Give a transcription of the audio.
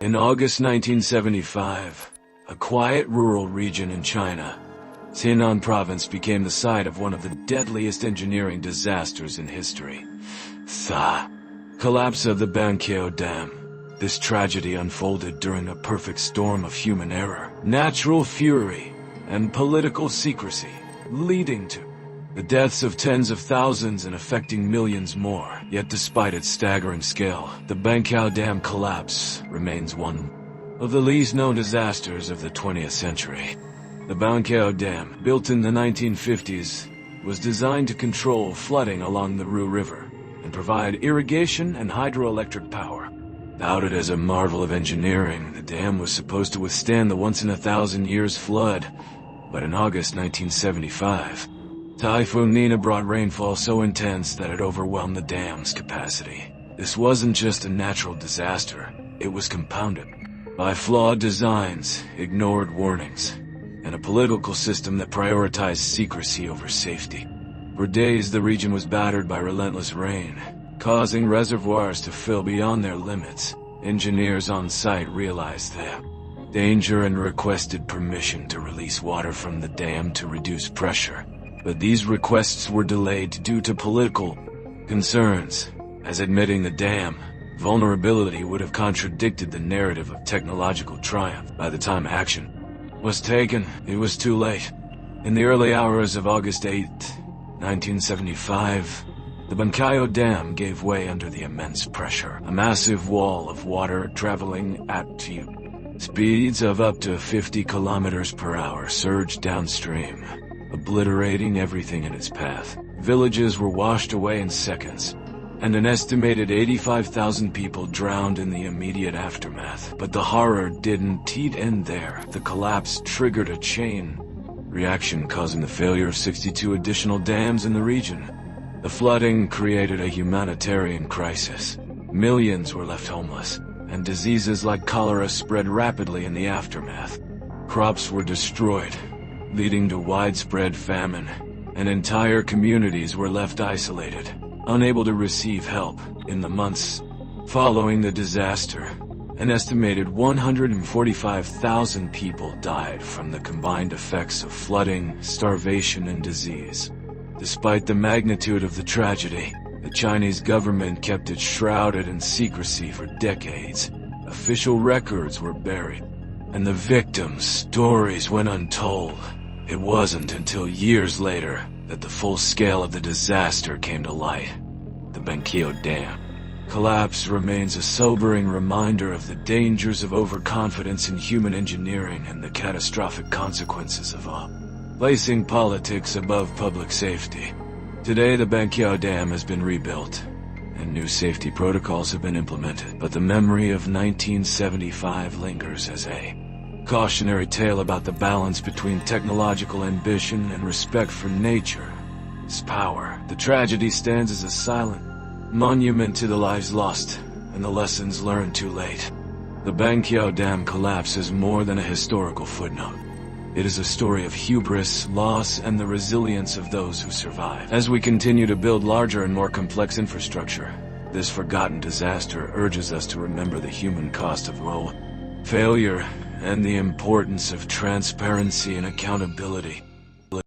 In August 1975, a quiet rural region in China, Henan province became the site of one of the deadliest engineering disasters in history. The collapse of the Banqiao Dam. This tragedy unfolded during a perfect storm of human error, natural fury, and political secrecy, leading to the deaths of tens of thousands and affecting millions more. Yet despite its staggering scale, the Banqiao Dam collapse remains one of the least known disasters of the 20th century. The Banqiao Dam, built in the 1950s, was designed to control flooding along the Ru River and provide irrigation and hydroelectric power. Touted as a marvel of engineering, the dam was supposed to withstand the once-in-a-thousand-years flood. But in August 1975, Typhoon Nina brought rainfall so intense that it overwhelmed the dam's capacity. This wasn't just a natural disaster, it was compounded by flawed designs, ignored warnings, and a political system that prioritized secrecy over safety. For days, the region was battered by relentless rain, causing reservoirs to fill beyond their limits. Engineers on site realized their danger and requested permission to release water from the dam to reduce pressure. But these requests were delayed due to political concerns, as admitting the dam vulnerability would have contradicted the narrative of technological triumph. By the time action was taken, it was too late. In the early hours of August 8, 1975, the Banqiao Dam gave way under the immense pressure. A massive wall of water traveling at speeds of up to 50 kilometers per hour surged downstream, obliterating everything in its path. Villages were washed away in seconds, and an estimated 85,000 people drowned in the immediate aftermath. But the horror didn't end there. The collapse triggered a chain reaction, causing the failure of 62 additional dams in the region. The flooding created a humanitarian crisis. Millions were left homeless, and diseases like cholera spread rapidly in the aftermath. Crops were destroyed, leading to widespread famine, and entire communities were left isolated, unable to receive help. In the months following the disaster, an estimated 145,000 people died from the combined effects of flooding, starvation, and disease. Despite the magnitude of the tragedy, the Chinese government kept it shrouded in secrecy for decades. Official records were buried, and the victims' stories went untold. It wasn't until years later that the full scale of the disaster came to light. The Banqiao Dam collapse remains a sobering reminder of the dangers of overconfidence in human engineering and the catastrophic consequences of placing politics above public safety. Today, the Banqiao Dam has been rebuilt, and new safety protocols have been implemented, but the memory of 1975 lingers as a cautionary tale about the balance between technological ambition and respect for nature's power. The tragedy stands as a silent monument to the lives lost and the lessons learned too late. The Banqiao Dam collapse is more than a historical footnote. It is a story of hubris, loss, and the resilience of those who survive. As we continue to build larger and more complex infrastructure, this forgotten disaster urges us to remember the human cost of failure and the importance of transparency and accountability.